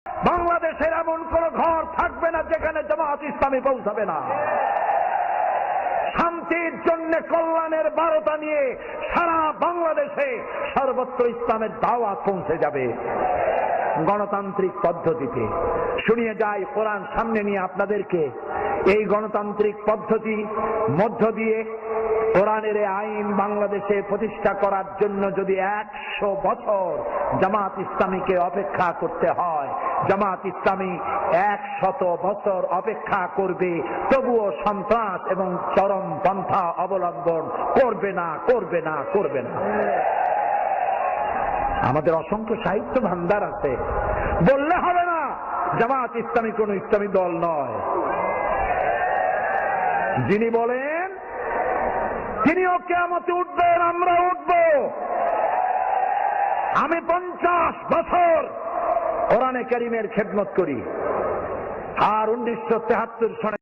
বাংলাদেশের এমন কোন ঘর থাকবে না যেখানে জামাত ইসলামী পৌঁছাবে না। শান্তির জন্য কল্যাণের বার্তা নিয়ে সারা বাংলাদেশে সর্বত্র ইসলামের দাওয়াত পৌঁছে যাবে গণতান্ত্রিক পদ্ধতিতে। শুনিয়ে যাই কোরআন সামনে নিয়ে আপনাদেরকে, এই গণতান্ত্রিক পদ্ধতি মধ্য দিয়ে কোরআনের আইন বাংলাদেশে প্রতিষ্ঠা করার জন্য যদি 100 বছর জামাত ইসলামীকে অপেক্ষা করতে হয়, জামাত ইসলামী 100 বছর অপেক্ষা করবে, তবুও সন্ত্রাস এবং চরম পন্থা অবলম্বন করবে না, করবে না, করবে না। আমাদের অসংখ্য সাহিত্য ভান্ডার আছে, বললে হবে না জামাত ইসলামী কোন ইসলামী দল নয়। যিনি বলেন তিনিও কিয়ামতে উঠবেন, আমরা উঠব। আমি 50 বছর কোরআনে কারীমের খেদমত করি, আর 1973 সনে